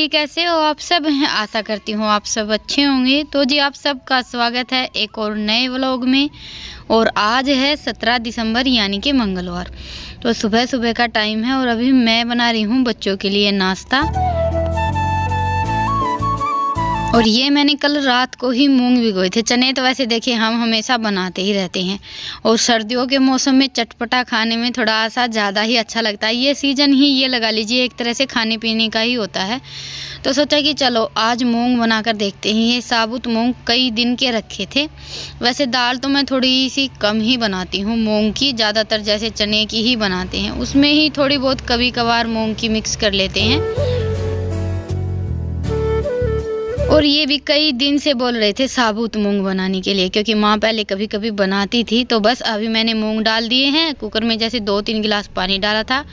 जी, कैसे हो आप सब? आशा करती हूँ आप सब अच्छे होंगे। तो जी, आप सबका स्वागत है एक और नए व्लॉग में। और आज है 17 दिसंबर यानी कि मंगलवार। तो सुबह सुबह का टाइम है और अभी मैं बना रही हूँ बच्चों के लिए नाश्ता। और ये मैंने कल रात को ही मूंग भिगोए थे। चने तो वैसे देखिए हम हमेशा बनाते ही रहते हैं, और सर्दियों के मौसम में चटपटा खाने में थोड़ा सा ज़्यादा ही अच्छा लगता है। ये सीज़न ही ये लगा लीजिए एक तरह से खाने पीने का ही होता है। तो सोचा कि चलो आज मूंग बनाकर देखते हैं। ये साबुत मूंग कई दिन के रखे थे। वैसे दाल तो मैं थोड़ी सी कम ही बनाती हूँ मूंग की, ज़्यादातर जैसे चने की ही बनाते हैं, उसमें ही थोड़ी बहुत कभी कभार मूंग की मिक्स कर लेते हैं। और ये भी कई दिन से बोल रहे थे साबुत मूंग बनाने के लिए, क्योंकि माँ पहले कभी कभी बनाती थी। तो बस अभी मैंने मूंग डाल दिए हैं कुकर में, जैसे 2-3 गिलास पानी डाला था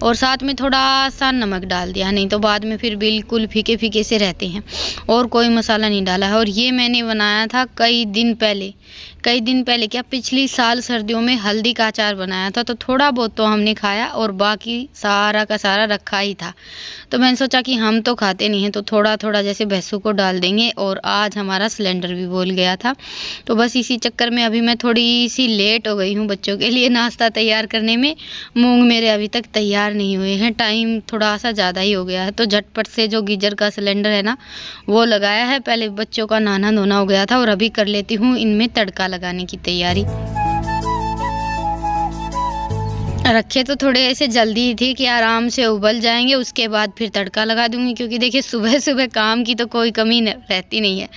और साथ में थोड़ा सा नमक डाल दिया, नहीं तो बाद में फिर बिल्कुल फीके फीके से रहते हैं। और कोई मसाला नहीं डाला है। और ये मैंने बनाया था कई दिन पहले क्या, पिछली साल सर्दियों में हल्दी का अचार बनाया था। तो थोड़ा बहुत तो हमने खाया और बाकी सारा का सारा रखा ही था। तो मैंने सोचा कि हम तो खाते नहीं हैं, तो थोड़ा थोड़ा जैसे भैंसों को डाल देंगे। और आज हमारा सिलेंडर भी बोल गया था, तो बस इसी चक्कर में अभी मैं थोड़ी सी लेट हो गई हूँ बच्चों के लिए नाश्ता तैयार करने में। मूंग मेरे अभी तक तैयार नहीं हुए हैं, टाइम थोड़ा सा ज़्यादा ही हो गया है। तो झटपट से जो गीजर का सिलेंडर है ना, वो लगाया है। पहले बच्चों का नहाना धोना हो गया था और अभी कर लेती हूँ इनमें तड़का लगाने की तैयारी। रखे तो थोड़े ऐसे जल्दी ही थी कि आराम से उबल जाएंगे, उसके बाद फिर तड़का लगा दूंगी। क्योंकि देखिए सुबह सुबह काम की तो कोई कमी रहती नहीं है।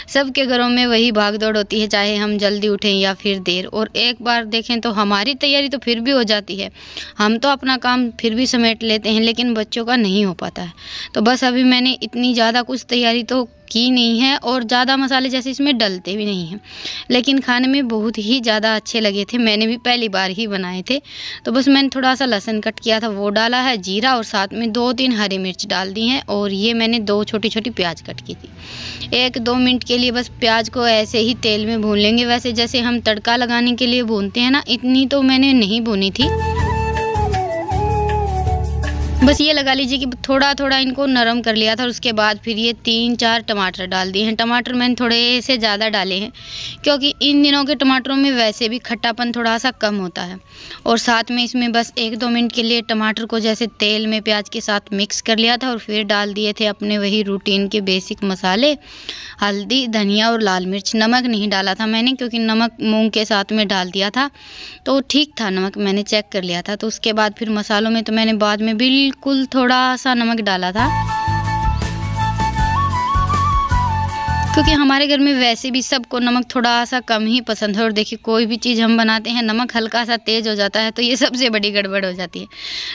सबके घरों में वही भाग दौड़ होती है, चाहे हम जल्दी उठें या फिर देर। और एक बार देखें तो हमारी तैयारी तो फिर भी हो जाती है, हम तो अपना काम फिर भी समेट लेते हैं, लेकिन बच्चों का नहीं हो पाता है। तो बस अभी मैंने इतनी ज़्यादा कुछ तैयारी तो की नहीं है, और ज़्यादा मसाले जैसे इसमें डलते भी नहीं हैं, लेकिन खाने में बहुत ही ज़्यादा अच्छे लगे थे। मैंने भी पहली बार ही बनाए थे। तो बस मैंने थोड़ा सा लहसुन कट किया था वो डाला है, जीरा, और साथ में 2-3 हरी मिर्च डाल दी हैं। और ये मैंने 2 छोटी छोटी प्याज कट की थी। 1-2 मिनट के लिए बस प्याज को ऐसे ही तेल में भून लेंगे। वैसे जैसे हम तड़का लगाने के लिए भूनते हैं ना, इतनी तो मैंने नहीं भूनी थी। बस ये लगा लीजिए कि थोड़ा थोड़ा इनको नरम कर लिया था। और उसके बाद फिर ये 3-4 टमाटर डाल दिए हैं। टमाटर मैंने थोड़े से ज़्यादा डाले हैं, क्योंकि इन दिनों के टमाटरों में वैसे भी खट्टापन थोड़ा सा कम होता है। और साथ में इसमें बस 1-2 मिनट के लिए टमाटर को जैसे तेल में प्याज के साथ मिक्स कर लिया था। और फिर डाल दिए थे अपने वही रूटीन के बेसिक मसाले, हल्दी, धनिया और लाल मिर्च। नमक नहीं डाला था मैंने, क्योंकि नमक मूंग के साथ में डाल दिया था तो ठीक था, नमक मैंने चेक कर लिया था। तो उसके बाद फिर मसालों में तो मैंने बाद में बिल्कुल थोड़ा सा नमक डाला था, क्योंकि हमारे घर में वैसे भी सबको नमक थोड़ा सा कम ही पसंद है। और देखिए कोई भी चीज़ हम बनाते हैं, नमक हल्का सा तेज़ हो जाता है तो ये सबसे बड़ी गड़बड़ हो जाती है।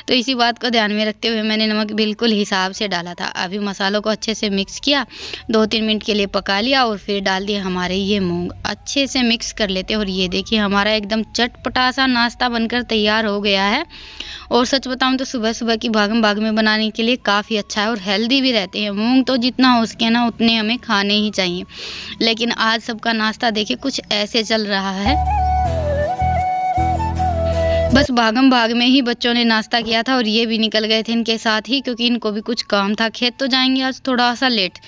तो इसी बात को ध्यान में रखते हुए मैंने नमक बिल्कुल हिसाब से डाला था। अभी मसालों को अच्छे से मिक्स किया, 2-3 मिनट के लिए पका लिया, और फिर डाल दिए हमारे ये मूंग। अच्छे से मिक्स कर लेते हैं। और ये देखिए हमारा एकदम चटपटा सा नाश्ता बनकर तैयार हो गया है। और सच बताऊं तो सुबह सुबह की भागम भाग में बनाने के लिए काफ़ी अच्छा है, और हेल्दी भी रहते हैं। मूंग तो जितना हो सके ना उतने हमें खाने ही चाहिए। लेकिन आज सबका नाश्ता देखिए कुछ ऐसे चल रहा है। बस भागम भाग में ही बच्चों ने नाश्ता किया था, और ये भी निकल गए थे इनके साथ ही, क्योंकि इनको भी कुछ काम था। खेत तो जाएंगे आज थोड़ा सा लेट,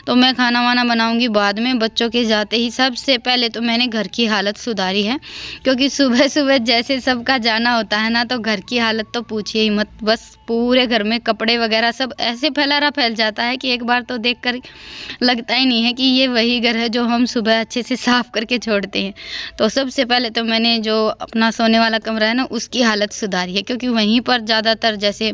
तो मैं खाना वाना बनाऊंगी बाद में। बच्चों के जाते ही सबसे पहले तो मैंने घर की हालत सुधारी है, क्योंकि सुबह सुबह जैसे सबका जाना होता है ना, तो घर की हालत तो पूछिए ही मत। बस पूरे घर में कपड़े वगैरह सब ऐसे फैल जाता है कि एक बार तो देखकर लगता ही नहीं है कि ये वही घर है जो हम सुबह अच्छे से साफ करके छोड़ते हैं। तो सबसे पहले तो मैंने जो अपना सोने वाला कमरा है ना, उसकी हालत सुधारी है, क्योंकि वहीं पर ज़्यादातर जैसे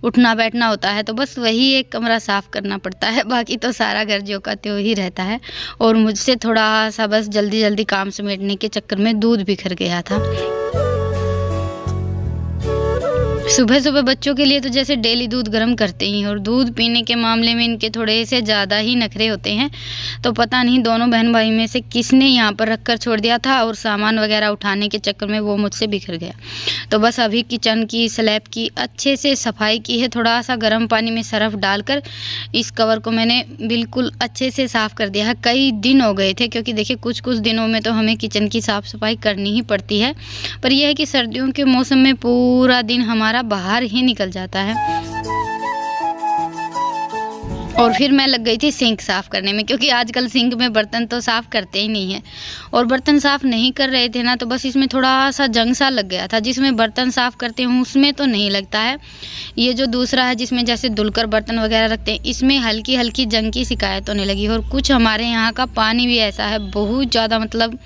उठना बैठना होता है। तो बस वही एक कमरा साफ़ करना पड़ता है, बाकी तो सारा घर जो का त्यों ही रहता है। और मुझसे थोड़ा सा बस जल्दी जल्दी काम समेटने के चक्कर में दूध बिखर गया था। सुबह सुबह बच्चों के लिए तो जैसे डेली दूध गर्म करते ही, और दूध पीने के मामले में इनके थोड़े से ज़्यादा ही नखरे होते हैं। तो पता नहीं दोनों बहन भाई में से किसने यहाँ पर रख कर छोड़ दिया था, और सामान वगैरह उठाने के चक्कर में वो मुझसे बिखर गया। तो बस अभी किचन की स्लैब की अच्छे से सफाई की है। थोड़ा सा गर्म पानी में सरफ डालकर इस कवर को मैंने बिल्कुल अच्छे से साफ़ कर दिया है। कई दिन हो गए थे, क्योंकि देखिए कुछ कुछ दिनों में तो हमें किचन की साफ़ सफाई करनी ही पड़ती है। पर यह है कि सर्दियों के मौसम में पूरा दिन हमारा बाहर ही निकल जाता है। और फिर मैं लग गई थी सिंक साफ़ करने में, क्योंकि आजकल सिंक में बर्तन तो साफ़ करते ही नहीं है। और बर्तन साफ़ नहीं कर रहे थे ना, तो बस इसमें थोड़ा सा जंग सा लग गया था। जिसमें बर्तन साफ़ करते हूँ उसमें तो नहीं लगता है, ये जो दूसरा है जिसमें जैसे धुलकर बर्तन वगैरह रखते हैं, इसमें हल्की हल्की जंग की शिकायत होने लगी। और कुछ हमारे यहाँ का पानी भी ऐसा है, बहुत ज़्यादा मतलब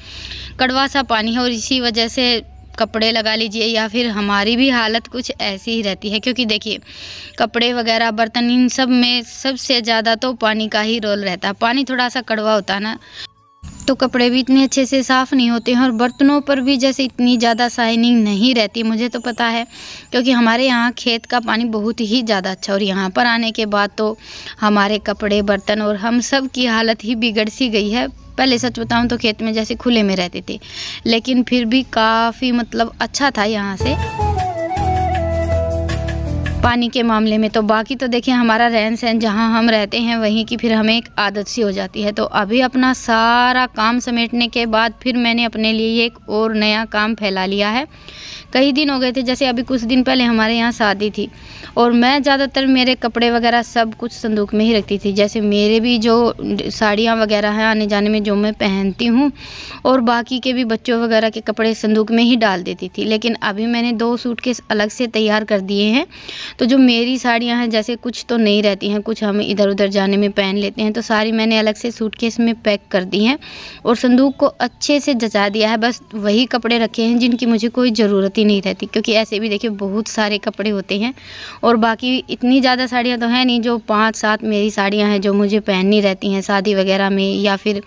कड़वा सा पानी है, और इसी वजह से कपड़े लगा लीजिए या फिर हमारी भी हालत कुछ ऐसी ही रहती है। क्योंकि देखिए कपड़े वगैरह बर्तन इन सब में सबसे ज़्यादा तो पानी का ही रोल रहता है। पानी थोड़ा सा कड़वा होता है ना, तो कपड़े भी इतने अच्छे से साफ़ नहीं होते हैं, और बर्तनों पर भी जैसे इतनी ज़्यादा शाइनिंग नहीं रहती। मुझे तो पता है, क्योंकि हमारे यहाँ खेत का पानी बहुत ही ज़्यादा अच्छा, और यहाँ पर आने के बाद तो हमारे कपड़े बर्तन और हम सब की हालत ही बिगड़ सी गई है। पहले सच बताऊं तो खेत में जैसे खुले में रहते थे, लेकिन फिर भी काफ़ी मतलब अच्छा था यहाँ से पानी के मामले में। तो बाकी तो देखिए हमारा रहन सहन जहाँ हम रहते हैं वहीं की फिर हमें एक आदत सी हो जाती है। तो अभी अपना सारा काम समेटने के बाद फिर मैंने अपने लिए एक और नया काम फैला लिया है। कई दिन हो गए थे, जैसे अभी कुछ दिन पहले हमारे यहाँ शादी थी, और मैं ज़्यादातर मेरे कपड़े वगैरह सब कुछ संदूक में ही रखती थी। जैसे मेरे भी जो साड़ियाँ वगैरह हैं आने जाने में जो मैं पहनती हूँ, और बाकी के भी बच्चों वगैरह के कपड़े संदूक में ही डाल देती थी। लेकिन अभी मैंने 2 सूटकेस अलग से तैयार कर दिए हैं। तो जो मेरी साड़ियाँ हैं जैसे कुछ तो नहीं रहती हैं, कुछ हम इधर उधर जाने में पहन लेते हैं, तो सारी मैंने अलग से सूटकेस में पैक कर दी हैं और संदूक को अच्छे से जचा दिया है। बस वही कपड़े रखे हैं जिनकी मुझे कोई ज़रूरत ही नहीं रहती, क्योंकि ऐसे भी देखिए बहुत सारे कपड़े होते हैं, और बाकी इतनी ज़्यादा साड़ियाँ तो हैं नहीं। जो 5-7 मेरी साड़ियाँ हैं जो मुझे पहननी रहती हैं शादी वगैरह में या फिर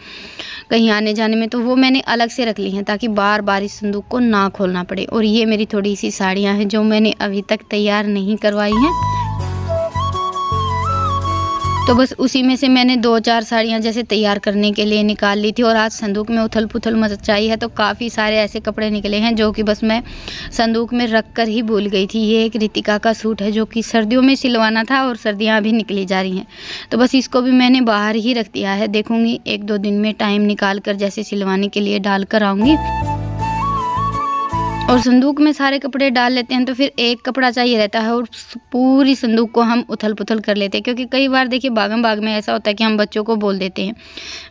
कहीं आने जाने में, तो वो मैंने अलग से रख ली हैं ताकि बार बार इस संदूक को ना खोलना पड़े। और ये मेरी थोड़ी सी साड़ियाँ हैं जो मैंने अभी तक तैयार नहीं करवाई हैं, तो बस उसी में से मैंने 2-4 साड़ियाँ जैसे तैयार करने के लिए निकाल ली थी। और आज संदूक में उथल पुथल मचाई है, तो काफ़ी सारे ऐसे कपड़े निकले हैं जो कि बस मैं संदूक में रख कर ही भूल गई थी। ये एक रितिका का सूट है जो कि सर्दियों में सिलवाना था, और सर्दियाँ अभी निकली जा रही हैं, तो बस इसको भी मैंने बाहर ही रख दिया है। देखूँगी 1-2 दिन में टाइम निकाल कर जैसे सिलवाने के लिए डाल कर आऊँगी। और संदूक में सारे कपड़े डाल लेते हैं तो फिर एक कपड़ा चाहिए रहता है, और पूरी संदूक को हम उथल पुथल कर लेते हैं। क्योंकि कई बार देखिए भागम भाग में ऐसा होता है कि हम बच्चों को बोल देते हैं।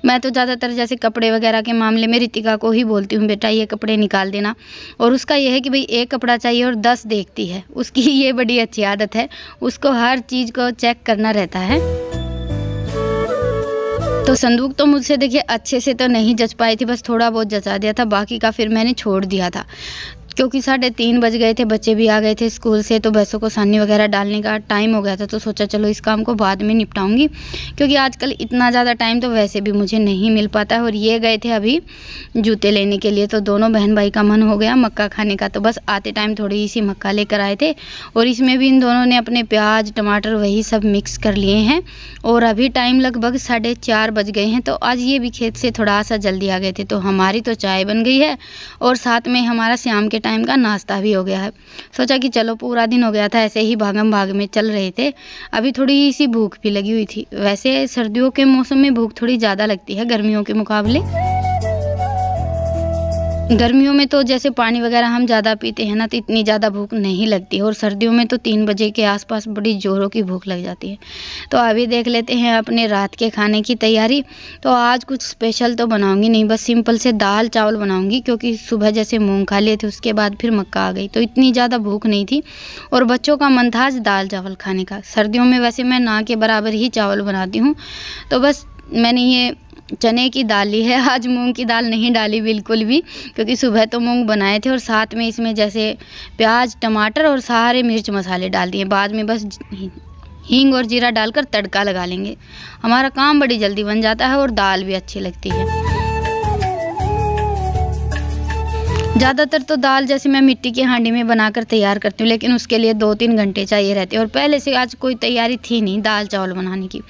मैं तो ज़्यादातर जैसे कपड़े वगैरह के मामले में रितिका को ही बोलती हूँ, बेटा ये कपड़े निकाल देना। और उसका यह है कि भाई एक कपड़ा चाहिए और 10 देखती है। उसकी ये बड़ी अच्छी आदत है, उसको हर चीज़ को चेक करना रहता है। तो संदूक तो मुझसे देखिए अच्छे से तो नहीं जच पाई थी, बस थोड़ा बहुत जचा दिया था, बाकी का फिर मैंने छोड़ दिया था। क्योंकि 3:30 बज गए थे, बच्चे भी आ गए थे स्कूल से, तो भैंसों को सानी वगैरह डालने का टाइम हो गया था। तो सोचा चलो इस काम को बाद में निपटाऊंगी, क्योंकि आजकल इतना ज़्यादा टाइम तो वैसे भी मुझे नहीं मिल पाता है। और ये गए थे अभी जूते लेने के लिए, तो दोनों बहन भाई का मन हो गया मक्का खाने का, तो बस आते टाइम थोड़ी सी मक्का लेकर आए थे। और इसमें भी इन दोनों ने अपने प्याज टमाटर वही सब मिक्स कर लिए हैं। और अभी टाइम लगभग 4:30 बज गए हैं, तो आज ये भी खेत से थोड़ा सा जल्दी आ गए थे। तो हमारी तो चाय बन गई है, और साथ में हमारा शाम के टाइम का नाश्ता भी हो गया है। सोचा कि चलो पूरा दिन हो गया था ऐसे ही भागम भाग में चल रहे थे, अभी थोड़ी सी भूख भी लगी हुई थी। वैसे सर्दियों के मौसम में भूख थोड़ी ज़्यादा लगती है गर्मियों के मुकाबले। गर्मियों में तो जैसे पानी वगैरह हम ज़्यादा पीते हैं ना, तो इतनी ज़्यादा भूख नहीं लगती, और सर्दियों में तो 3 बजे के आसपास बड़ी ज़ोरों की भूख लग जाती है। तो अभी देख लेते हैं अपने रात के खाने की तैयारी। तो आज कुछ स्पेशल तो बनाऊंगी नहीं, बस सिंपल से दाल चावल बनाऊंगी, क्योंकि सुबह जैसे मूंग खा लिए थे उसके बाद फिर मक्का आ गई, तो इतनी ज़्यादा भूख नहीं थी, और बच्चों का मन था आज दाल चावल खाने का। सर्दियों में वैसे मैं ना के बराबर ही चावल बनाती हूँ, तो बस मैंने ये चने की दाल ली है, आज मूंग की दाल नहीं डाली बिल्कुल भी, क्योंकि सुबह तो मूंग बनाए थे। और साथ में इसमें जैसे प्याज टमाटर और सारे मिर्च मसाले डाल दिए, बाद में बस हींग और जीरा डालकर तड़का लगा लेंगे। हमारा काम बड़ी जल्दी बन जाता है, और दाल भी अच्छी लगती है। ज़्यादातर तो दाल जैसे मैं मिट्टी की हांडी में बनाकर तैयार करती हूँ, लेकिन उसके लिए 2-3 घंटे चाहिए रहते हैं। और पहले से आज कोई तैयारी थी नहीं दाल चावल बनाने की,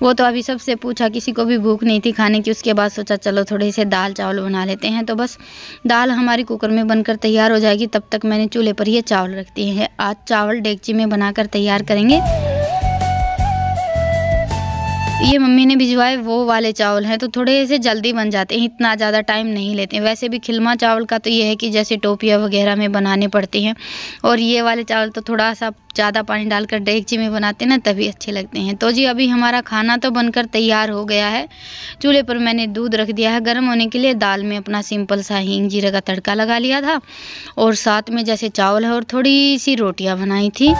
वो तो अभी सबसे पूछा, किसी को भी भूख नहीं थी खाने की। उसके बाद सोचा चलो थोड़े से दाल चावल बना लेते हैं। तो बस दाल हमारी कुकर में बनकर तैयार हो जाएगी, तब तक मैंने चूल्हे पर ये चावल रख दिए हैं। आज चावल डेगची में बनाकर तैयार करेंगे। ये मम्मी ने भिजवाए वो वाले चावल हैं, तो थोड़े से जल्दी बन जाते हैं, इतना ज़्यादा टाइम नहीं लेते हैं। वैसे भी खिलमा चावल का तो ये है कि जैसे टोपिया वगैरह में बनाने पड़ते हैं, और ये वाले चावल तो थोड़ा सा ज़्यादा पानी डालकर डेगची में बनाते हैं ना, तभी अच्छे लगते हैं। तो जी अभी हमारा खाना तो बनकर तैयार हो गया है। चूल्हे पर मैंने दूध रख दिया है गर्म होने के लिए। दाल में अपना सिंपल सा हींग जीरे का तड़का लगा लिया था, और साथ में जैसे चावल है और थोड़ी सी रोटियाँ बनाई थी।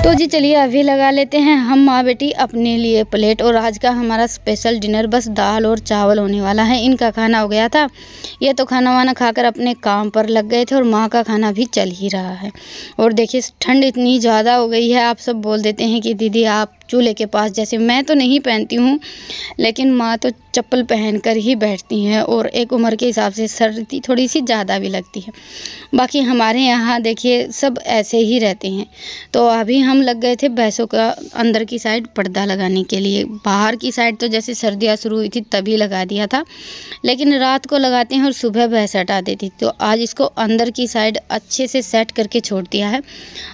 तो जी चलिए अभी लगा लेते हैं हम माँ बेटी अपने लिए प्लेट। और आज का हमारा स्पेशल डिनर बस दाल और चावल होने वाला है। इनका खाना हो गया था, ये तो खाना वाना खाकर अपने काम पर लग गए थे, और माँ का खाना भी चल ही रहा है। और देखिए ठंड इतनी ज़्यादा हो गई है, आप सब बोल देते हैं कि दीदी आप चूल्हे के पास, जैसे मैं तो नहीं पहनती हूँ, लेकिन माँ तो चप्पल पहन कर ही बैठती हैं, और एक उम्र के हिसाब से सर्दी थोड़ी सी ज़्यादा भी लगती है। बाकी हमारे यहाँ देखिए सब ऐसे ही रहते हैं। तो अभी हम लग गए थे भैंसों का अंदर की साइड पर्दा लगाने के लिए। बाहर की साइड तो जैसे सर्दियाँ शुरू हुई थी तभी लगा दिया था, लेकिन रात को लगाते हैं और सुबह भैंस हटा देती। तो आज इसको अंदर की साइड अच्छे से सेट करके छोड़ दिया है।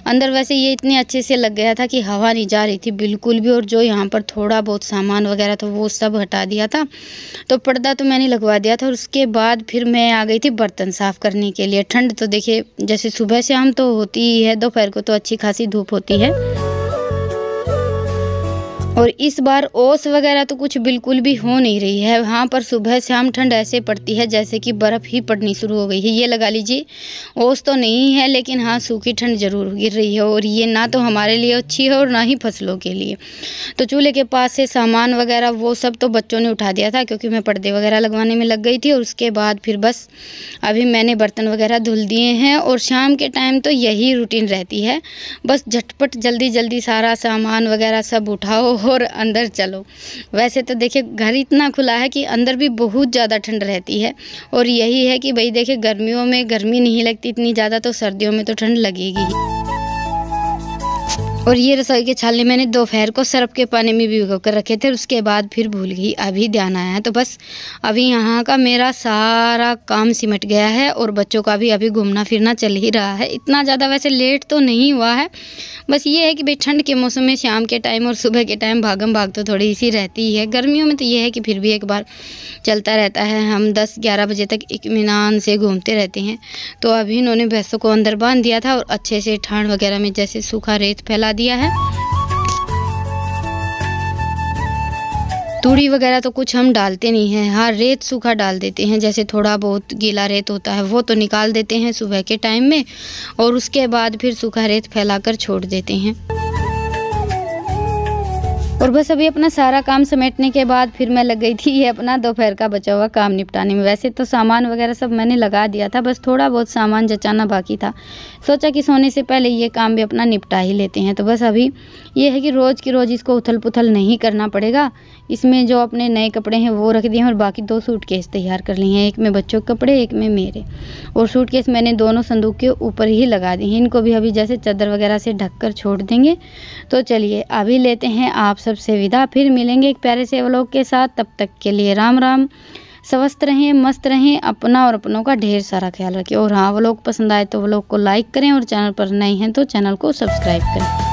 अंदर वैसे ये इतने अच्छे से लग गया था कि हवा नहीं जा रही थी बिल्कुल भी, और जो यहाँ पर थोड़ा बहुत सामान वगैरह था वो सब हटा दिया था। तो पर्दा तो मैंने लगवा दिया था, और उसके बाद फिर मैं आ गई थी बर्तन साफ़ करने के लिए। ठंड तो देखिए जैसे सुबह शाम तो होती ही है, दोपहर को तो अच्छी खासी धूप होती है। और इस बार ओस वगैरह तो कुछ बिल्कुल भी हो नहीं रही है वहाँ पर। सुबह शाम ठंड ऐसे पड़ती है जैसे कि बर्फ़ ही पड़नी शुरू हो गई है। ये लगा लीजिए ओस तो नहीं है, लेकिन हाँ सूखी ठंड ज़रूर गिर रही है, और ये ना तो हमारे लिए अच्छी है और ना ही फसलों के लिए। तो चूल्हे के पास से सामान वगैरह वो सब तो बच्चों ने उठा दिया था, क्योंकि मैं पर्दे वगैरह लगवाने में लग गई थी। और उसके बाद फिर बस अभी मैंने बर्तन वगैरह धुल दिए हैं। और शाम के टाइम तो यही रूटीन रहती है, बस झटपट जल्दी जल्दी सारा सामान वगैरह सब उठाओ और अंदर चलो। वैसे तो देखिए घर इतना खुला है कि अंदर भी बहुत ज़्यादा ठंड रहती है, और यही है कि भाई देखिए गर्मियों में गर्मी नहीं लगती इतनी ज़्यादा, तो सर्दियों में तो ठंड लगेगी ही। और ये रसोई के छाले मैंने दोपहर को सर्फ के पानी में भिगो कर रखे थे, उसके बाद फिर भूल गई, अभी ध्यान आया है। तो बस अभी यहाँ का मेरा सारा काम सिमट गया है, और बच्चों का भी अभी घूमना फिरना चल ही रहा है। इतना ज़्यादा वैसे लेट तो नहीं हुआ है, बस ये है कि भाई ठंड के मौसम में शाम के टाइम और सुबह के टाइम भागम भाग तो थोड़ी सी रहती ही है। गर्मियों में तो ये है कि फिर भी एक बार चलता रहता है, हम 10-11 बजे तक इत्मीनान से घूमते रहते हैं। तो अभी इन्होंने भैंसों को अंदर बांध दिया था, और अच्छे से ठाण वगैरह में जैसे सूखा रेत फैला दिया है। तूड़ी वगैरह तो कुछ हम डालते नहीं हैं, हाँ रेत सूखा डाल देते हैं, जैसे थोड़ा बहुत गीला रेत होता है वो तो निकाल देते हैं सुबह के टाइम में, और उसके बाद फिर सूखा रेत फैलाकर छोड़ देते हैं। और बस अभी अपना सारा काम समेटने के बाद फिर मैं लग गई थी ये अपना दोपहर का बचा हुआ काम निपटाने में। वैसे तो सामान वगैरह सब मैंने लगा दिया था, बस थोड़ा बहुत सामान जचाना बाकी था। सोचा कि सोने से पहले ये काम भी अपना निपटा ही लेते हैं। तो बस अभी ये है कि रोज़ की रोज़ इसको उथल पुथल नहीं करना पड़ेगा। इसमें जो अपने नए कपड़े हैं वो रख दिए हैं, और बाकी 2 सूटकेस तैयार कर लिए हैं, एक में बच्चों के कपड़े एक में मेरे। और सूटकेस मैंने दोनों संदूक के ऊपर ही लगा दिए हैं, इनको भी अभी जैसे चादर वगैरह से ढक कर छोड़ देंगे। तो चलिए अभी लेते हैं आप सबसे विदा, फिर मिलेंगे एक प्यारे से व्लॉग के साथ। तब तक के लिए राम राम, स्वस्थ रहें, मस्त रहें, अपना और अपनों का ढेर सारा ख्याल रखें। और हाँ व्लॉग पसंद आए तो व्लॉग को लाइक करें, और चैनल पर नए हैं तो चैनल को सब्सक्राइब करें।